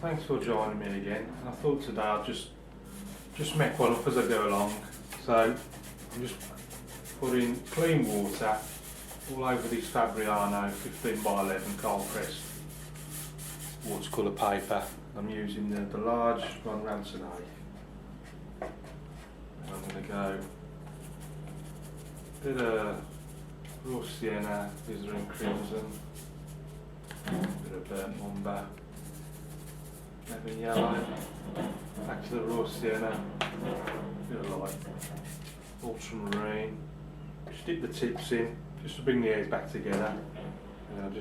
thanks for joining me again. I thought today I'll just make one up as I go along. So I'm just putting clean water all over this Fabriano 15 by 11 cold pressed watercolour paper. I'm using the large one round today. I'm going to go a bit of raw sienna, Winsor and crimson, a bit of burnt umber, lemon yellow, back to the raw sienna, a bit of light ultramarine. Just dip the tips in, just to bring the hairs back together. And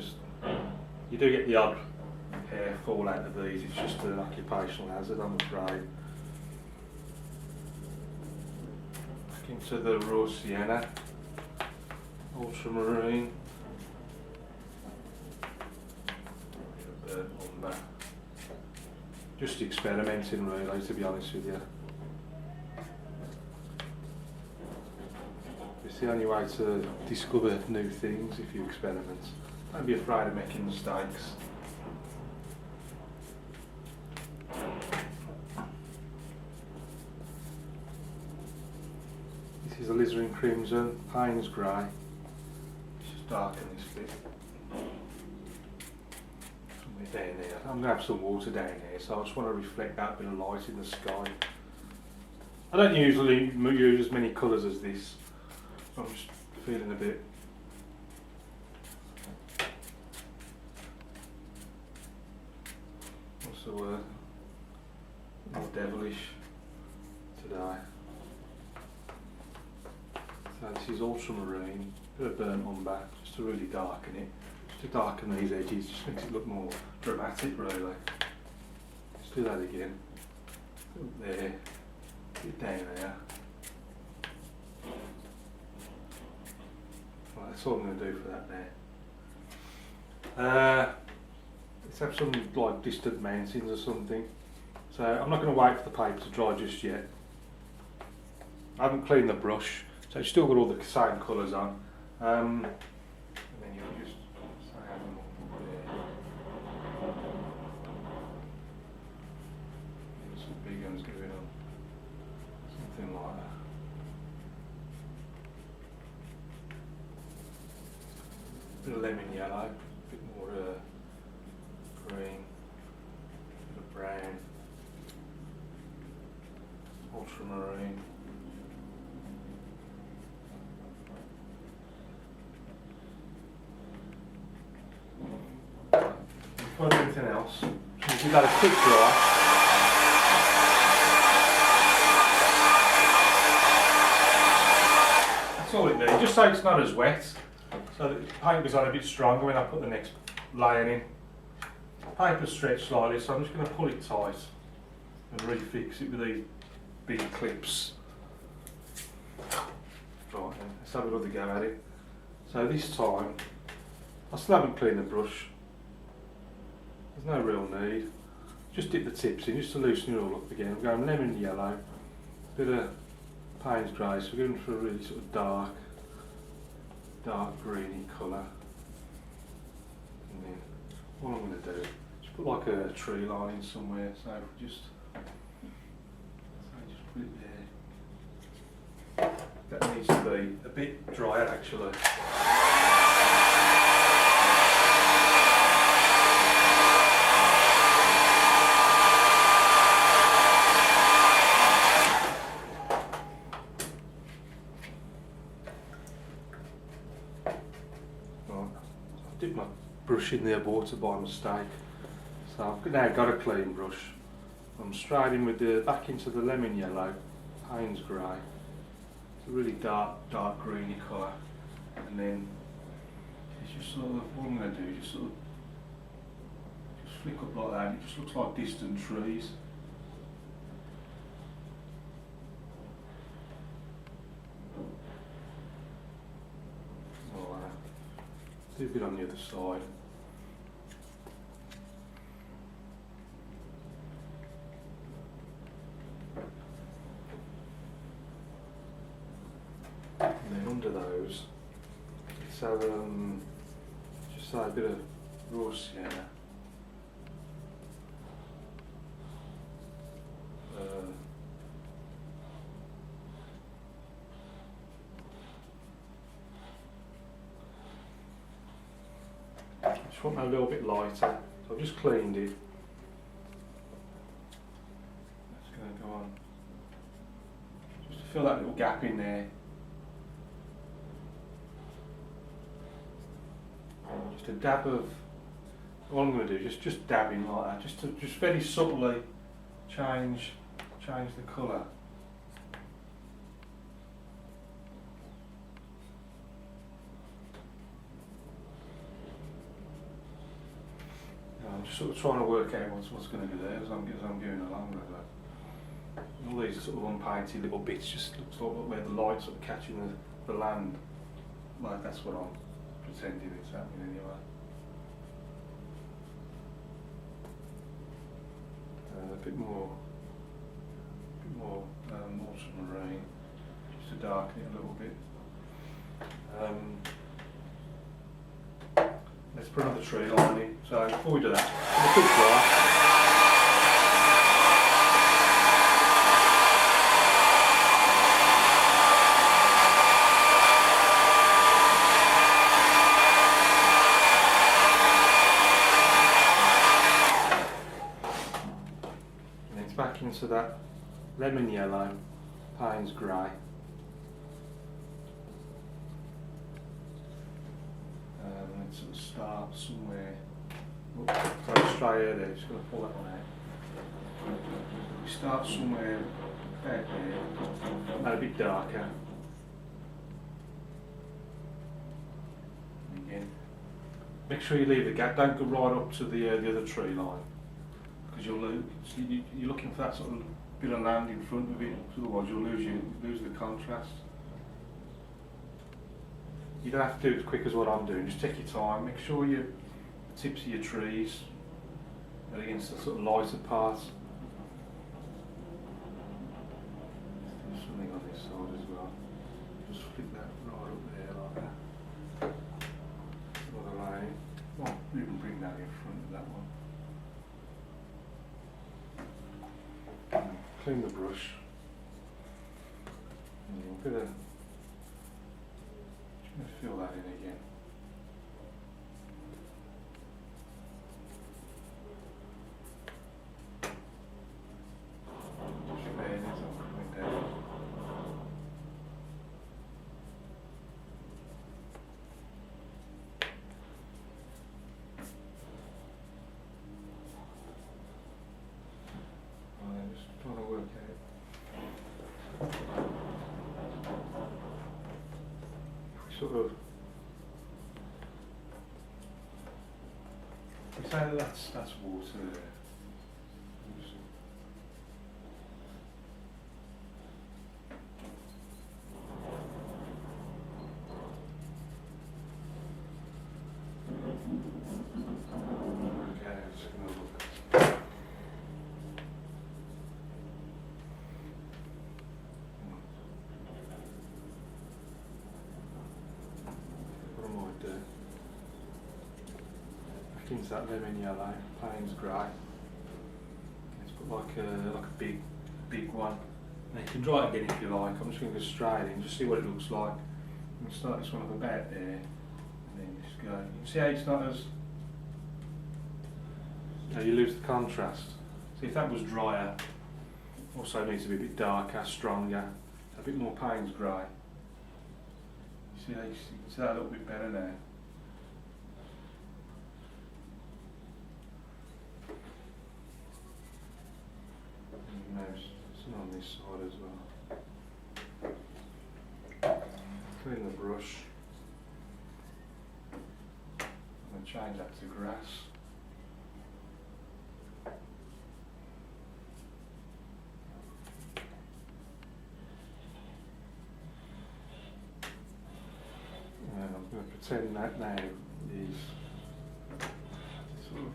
you do get the odd hair fall out of these, it's just an occupational hazard, I'm afraid. Back into the raw sienna, ultramarine, burnt umber. Just experimenting really, to be honest with you. It's the only way to discover new things if you experiment. Don't be afraid of making mistakes. This is alizarin crimson, Payne's grey. Just darken this bit. Somewhere down here. I'm going to have some water down here, so I just want to reflect that bit of light in the sky. I don't usually use as many colours as this. I'm just feeling a bit what's the word? More devilish today. So this is ultramarine, a bit of burnt umber, just to really darken it. Just to darken these edges, just makes it look more dramatic really. Let's do that again. Up there, bit down there. Right, that's all I'm going to do for that there. Let's have some like distant mountains or something. So I'm not going to wait for the paper to dry just yet. I haven't cleaned the brush, so it's still got all the same colours on. And then you'll just have them up there. Some big ones going on. Something like that. Bit of lemon yellow, a bit more green, bit of brown, ultramarine. Before I do anything else, just give that a quick dry. That's all it needs, just so it's not as wet. So the paint goes on a bit stronger when I put the next layer in. Paper stretched slightly, so I'm just going to pull it tight and refix it with these big clips. Right then, let's have another go at it. So this time, I still haven't cleaned the brush. There's no real need. Just dip the tips in just to loosen it all up again. I'm going lemon yellow, a bit of Payne's grey, so we're going for a really sort of dark greeny colour. And then what I'm going to do is put like a tree line in somewhere, so just put it there. That needs to be a bit drier actually. Dip my brush in the water by mistake, so I've now got a clean brush. I'm straight in with the back into the lemon yellow, Payne's grey. It's a really dark greeny colour, and then it's just sort of what I'm going to do is just flick up like that. And it just looks like distant trees. Do a bit on the other side. And then under those, let's have just a bit of raw sienna. just want that a little bit lighter. So I've just cleaned it. That's going to go on. Just to fill that little gap in there. Just a dab of, all I'm going to do is just dabbing like that, just to just very subtly change the colour. I'm just sort of trying to work out what's going to be there as I'm going along with that. All these sort of unpainted little bits just looks like where the light's sort of catching the land. Like that's what I'm pretending it's happening anyway. A bit more ultramarine, just to darken it a little bit. Let's put another tree line in. So before we do that, a quick dry. And it's back into that lemon yellow, Payne's grey. Let's sort of start somewhere. Sorry, straight there, just going to pull that one out. We start somewhere about there, a bit darker. And again, make sure you leave the gap, don't go right up to the other tree line, because you're looking for that sort of bit of land in front of it, otherwise you'll lose the contrast. You don't have to do it as quick as what I'm doing, just take your time, make sure the tips of your trees are against the sort of lighter parts. There's something on this side as well. Just flick that right up there like that. All the way. Well, you can bring that in front of that one. Clean the brush. And you're going to fill that in again. Just laying it on coming down. I'm just trying to work out. Sort of, we say that that's water there. Okay, I'm just going to look. Into that lemon yellow, Payne's grey. Let's put like a big one. And you can dry it again if you like. I'm just going to go straight in, just see what it looks like. I'm going to start this one up about there, and then just go. You can see how it's not as. You lose the contrast. See, if that was drier, also needs to be a bit darker, stronger, a bit more Payne's grey. You see how you can see that a little bit better now. Some on this side as well. Clean the brush. I'm going to change that to grass. And I'm going to pretend that now is sort of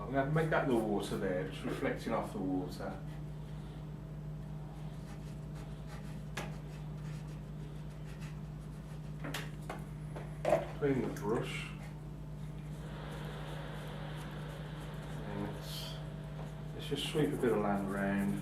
I'm going to make that the water there, just reflecting off the water. Clean the brush. And let's just sweep a bit of land round.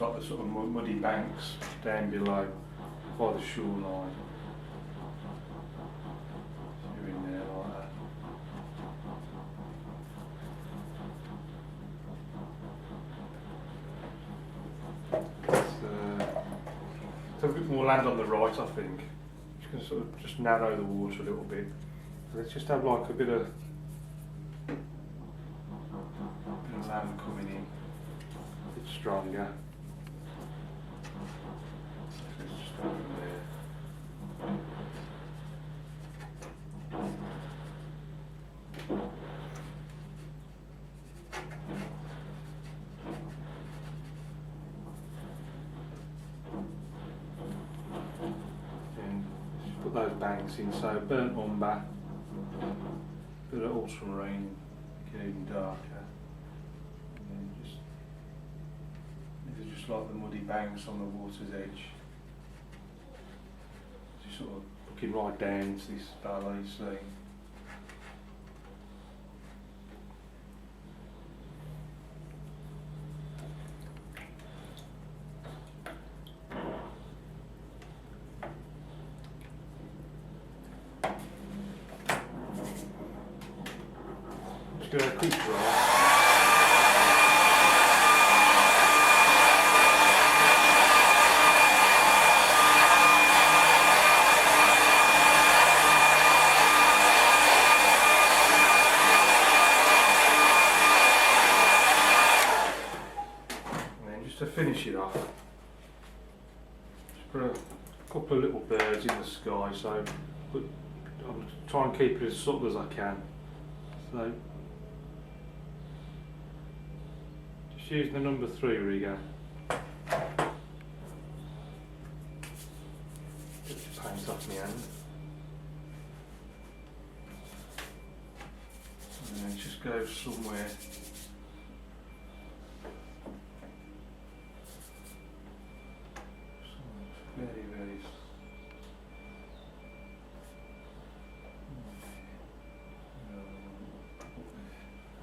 like the sort of muddy banks down below by the shoreline. You're in there like that. It's a bit more land on the right, I think. You can sort of just narrow the water a little bit. Let's just have like a bit of land coming in, a bit stronger. Let's just go from there. And just put those banks in, so burnt umber, bit of ultramarine, get even darker. These are just like the muddy banks on the water's edge. Just sort of looking right down into this valley, see. Just going to quick dry. To finish it off, just put a couple of little birds in the sky, so I'll try and keep it as subtle as I can. So just using the number 3 rigger. Get the paint off my hand. And then just go somewhere. Very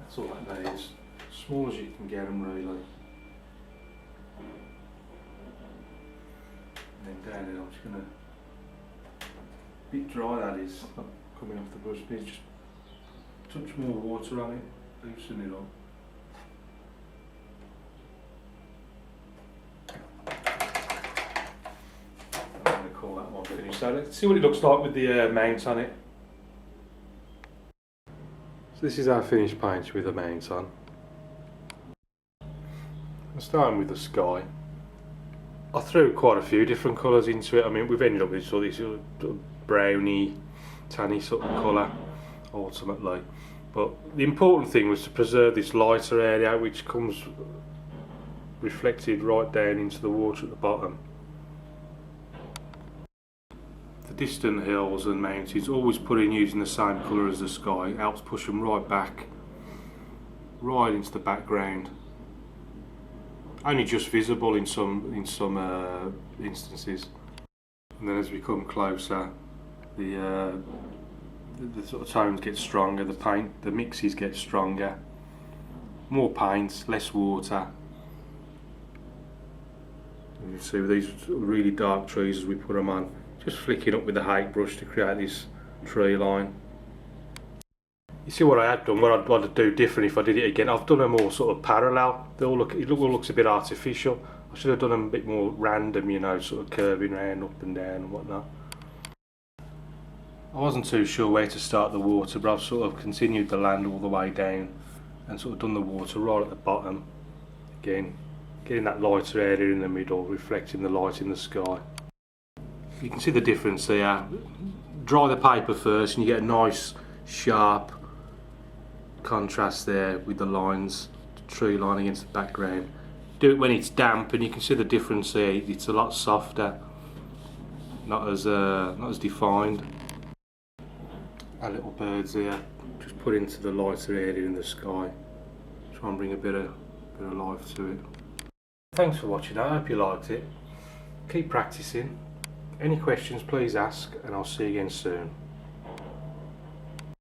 that's all that needs. Small as you can get them, really. And then down here, I'm just going to, bit dry that is, not coming off the brush, needs just touch more water on it, loosen it up. Call that one finished. So let's see what it looks like with the mount on it. So this is our finished paint with the mount on. I'm starting with the sky. I threw quite a few different colours into it. I mean, we've ended up with sort of this browny, tanny sort of colour ultimately. But the important thing was to preserve this lighter area which comes reflected right down into the water at the bottom. Distant hills and mountains, always put in using the same colour as the sky, helps push them right back, right into the background. Only just visible in some instances, and then as we come closer, the sort of tones get stronger, the mixes get stronger, more paint, less water. You can see with these really dark trees as we put them on. Just flicking up with the height brush to create this tree line. You see what I had done, what I'd want to do different if I did it again. I've done them all sort of parallel. They all it all looks a bit artificial. I should have done them a bit more random, you know, sort of curving around up and down and whatnot. I wasn't too sure where to start the water, but I've sort of continued the land all the way down and sort of done the water right at the bottom. Again, getting that lighter area in the middle, reflecting the light in the sky. You can see the difference here. Dry the paper first and you get a nice sharp contrast there with the lines, the tree line against the background. Do it when it's damp and you can see the difference here. It's a lot softer, not as defined. Our little birds here, just put into the lighter area in the sky. Try and bring a bit of life to it. Thanks for watching. I hope you liked it. Keep practicing. Any questions, please ask, and I'll see you again soon.